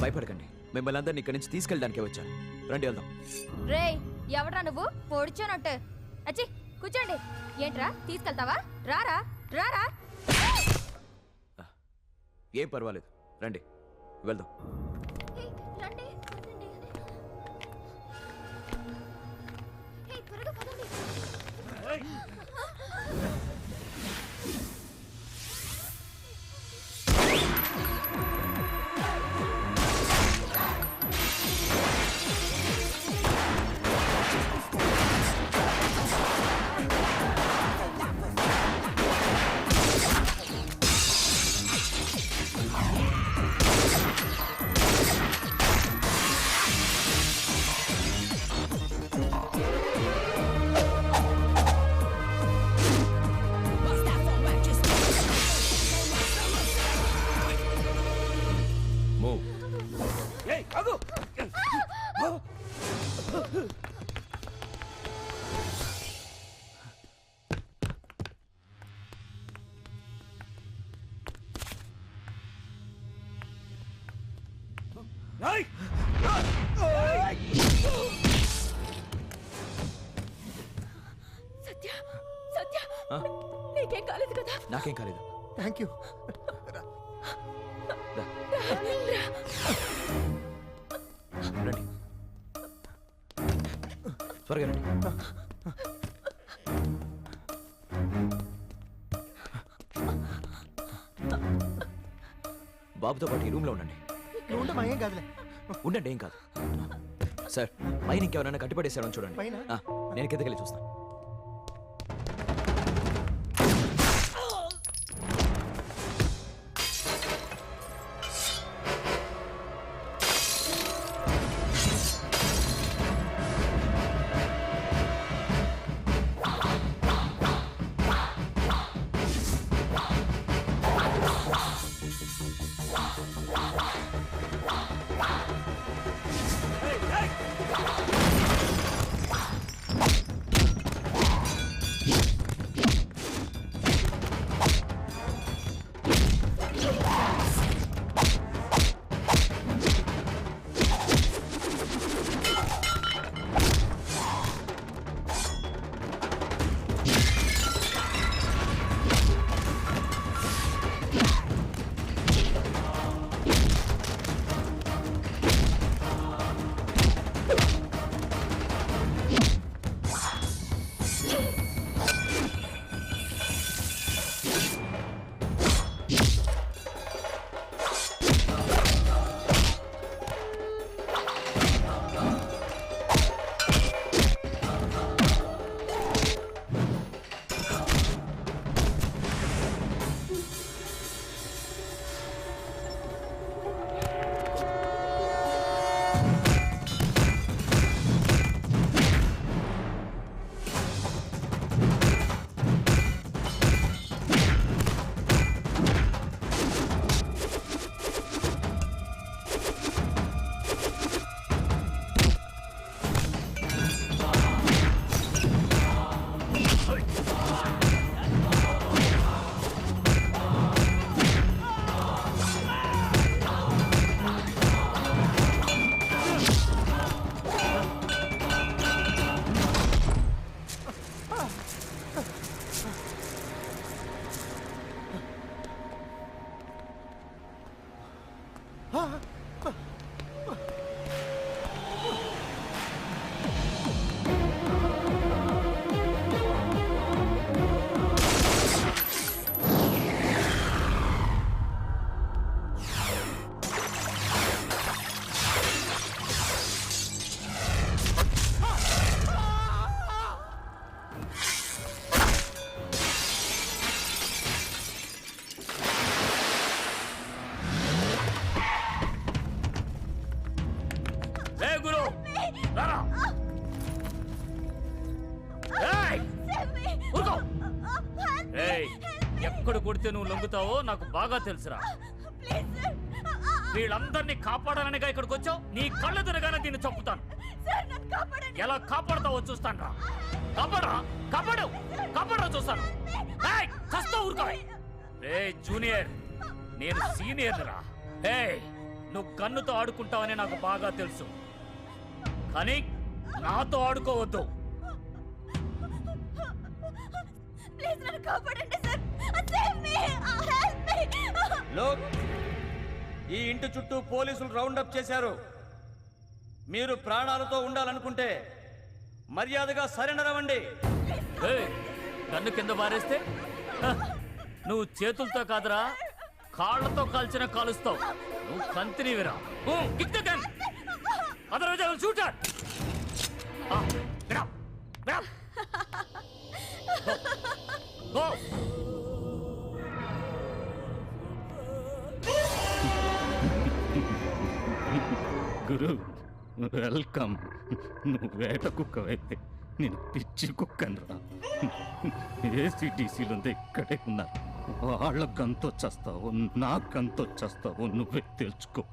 భయపడకండి, మిమ్మల్ని అందరినీ ఇక్కడి నుంచి తీసుకెళ్ళడానికే వచ్చాను. రండి వెళ్దాం. రే ఎవడ్రా నువ్వు? పొడిచానంటే అచ్చి కూర్చోండి. ఏంట్రా తీసుకెళ్తావా? రారా రారా. ఏం పర్వాలేదు, రండి వెళ్దాం. సత్య సత్య నీకేం కాలేదు కదా? నాకేం కాలేదు. Thank you. రండి త్వరగా రండి. బాబుతో పాటు ఈ రూమ్లో ఉండండి. ఉంటే ఏం కాదులే. ఉండండి, ఏం కాదు. సార్ పైన ఇంకెవరైనా కట్టిపడేసారని చూడండి. పైన? నేను కిందకెళ్ళి చూస్తాను. ఎక్కడ కొడితే నువ్వు లొంగుతావో నాకు బాగా తెలుసురా. వీళ్ళందరినీ కాపాడాలనిగా ఇక్కడికి వచ్చావు. నీ కళ్ళు తిరగానే దీన్ని చంపుతాను. ఎలా కాపాడతావో చూస్తాను రా. కాపాడరా చూస్తాను. చస్తా ఊరుకో. రే జూనియర్, నేను సీనియర్ రా. నువ్వు గన్నుతో ఆడుకుంటావని నాకు బాగా తెలుసు, కానీ నాతో ఆడుకోవద్దు. ప్లీజ్ నన్ను కాపాడండి sir. Save me, help me. Lok, ఈ ఇంటి చుట్టూ పోలీసులు రౌండప్ చేశారు. మీరు ప్రాణాలతో ఉండాలనుకుంటే మర్యాదగా సరెండర్ అవ్వండి. ఏయ్, గన్ను కింద పారేస్తే హ, నువ్వు చేతులతో కాదురా కాళ్ళతో కాల్చిన కాలుస్తావు. నువ్వు కంతినివిరా. Kick the gun. Otherwise I will shoot her. Go. గురు వెల్కమ్. నువ్వు వేట కుక్కవైతే నేను పిచ్చి కుక్కనరా. ఏసీటీసీలో ఇక్కడే ఉన్నారు. వాళ్ళ గంతో చేస్తావు, నా గంతో చేస్తావు, నువ్వే తెలుసుకో.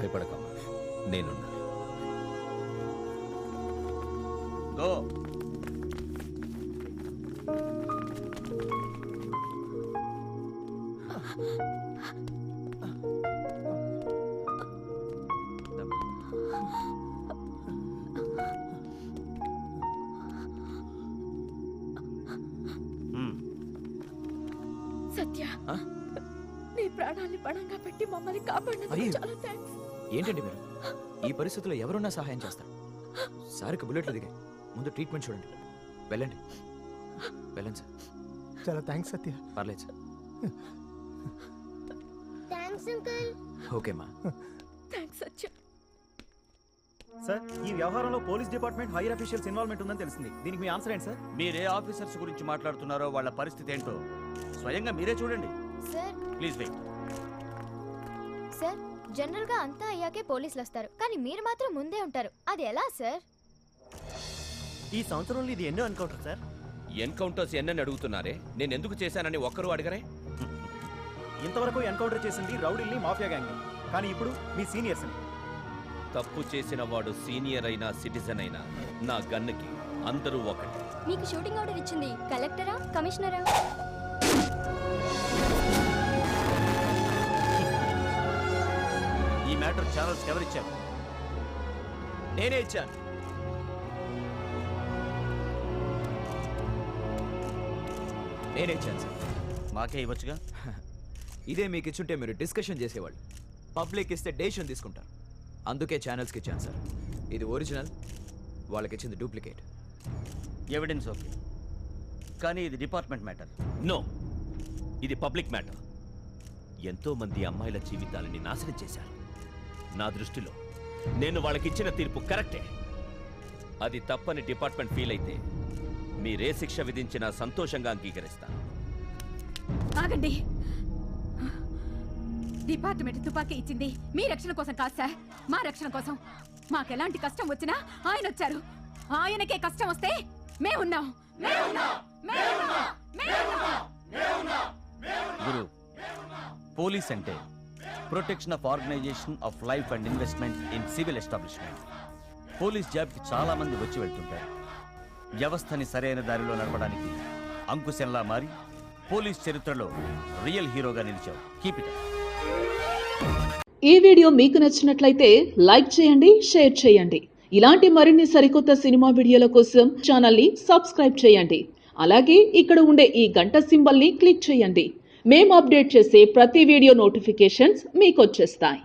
భయపడకమ్మా, నేనున్నా. గో. సత్య, ఆ? నీ ప్రాణాన్ని పణంగా పెట్టి మమ్మల్ని కాపాడినందుకు అయ్యో. చాలా థాంక్స్. ఏంటండి మీరు? ఈ పరిస్థితుల్లో ఎవరున్నా సహాయం చేస్తారు. సార్కి బుల్లెట్లు దిగాయి. ముందు ట్రీట్మెంట్ చూడండి. వెళ్ళండి, వెళ్ళండి సార్. చాలా థ్యాంక్స్ సత్య. పర్లేదు సార్. Thanks uncle. ఓకేమ్మా. థాంక్స్ సత్య. సార్, ఈ వ్యవహారంలో police department higher officials involvement ఉందని తెలిసింది. దీనికి మీ ఆన్సర్ ఏంటి సార్? మీరే ఆఫీసర్స్ గురించి మాట్లాడుతున్నారో వాళ్ళ పరిస్థితి ఏంటో స్వయంగా మీరే చూడండి. Sir please wait. Sir, general గా అంతా అయ్యాకే పోలీసులు వస్తారు, కానీ మీరు మాత్రం ముందే ఉంటారు. అది ఎలా సార్? ఈ సంవత్సరంలో ఇది ఎన్నో ఎన్కౌంటర్ సార్? ఎన్కౌంటర్స్ ఎన్నని అడుగుతున్నారే, నేను ఎందుకు చేశానని ఒక్కరు అడగరే. ఇంతవరకు ఎన్కౌంటర్ చేసింది రౌడీల్ని, మాఫియా గ్యాంగ్, కానీ ఇప్పుడు మీ సీనియర్స్ని. తప్పు చేసిన వాడు సీనియర్ అయినా సిటిజన్ అయినా నా గన్నుకి అందరూ ఒకటి. మీకు షూటింగ్ ఆర్డర్ ఇచ్చింది కలెక్టరా, కమిషనరా? ఈ మ్యాటర్ ఛానల్స్ ఎవరిచ్చారు? నేనే ఇచ్చాను. నేనే ఇచ్చాను సార్. మాకే ఇవ్వచ్చుగా. ఇదే మీకు ఇచ్చుంటే మీరు డిస్కషన్ చేసేవాళ్ళు. పబ్లిక్ ఇస్తే డెసిషన్ తీసుకుంటారు. అందుకే ఛానల్స్కి ఇచ్చాను సార్. ఇది ఒరిజినల్, వాళ్ళకి ఇచ్చింది డూప్లికేట్. ఎవిడెన్స్ ఓకే, కానీ ఇది డిపార్ట్మెంట్ మ్యాటర్. నో, ఇది పబ్లిక్ మ్యాటర్. ఎంతో మంది అమ్మాయిల జీవితాలని నాశనం చేశారు. నా దృష్టిలో నేను వాళ్ళకిచ్చిన తీర్పు కరెక్టే. అది తప్పని డిపార్ట్మెంట్ ఫీల్ అయితే మీరే శిక్ష విధించినా సంతోషంగా అంగీకరిస్తాను. ఆగండి. డిపార్ట్మెంట్ తుపాకీ ఇచ్చింది మీ రక్షణ కోసం కాదు సార్, మా రక్షణ కోసం. మాకెలాంటి కష్టం వచ్చినా ఆయన వచ్చారు. ఆయనకే కష్టం వస్తే మేమున్నాం. గురు, పోలీస్ అంటే protection of organization of life and investment in civil establishment. Police జాబ్కి చాలా మంది వచ్చి వెళ్తుంటారు. వ్యవస్థని సరైన దారిలో నడపడానికి అంకుశంలా మారి పోలీస్ చరిత్రలో రియల్ హీరోగా నిలిచావు. Keep it up. ఈ వీడియో మీకు నచ్చినట్లయితే లైక్ చేయండి, షేర్ చేయండి. ఇలాంటి మరిన్ని సరికొత్త సినిమా వీడియోల కోసం ఛానల్ని సబ్స్క్రైబ్ చేయండి. అలాగే ఇక్కడ ఉండే ఈ గంట సింబల్ని క్లిక్ చేయండి. మేము అప్డేట్ చేసే ప్రతి వీడియో నోటిఫికేషన్స్ మీకు వచ్చేస్తాయి.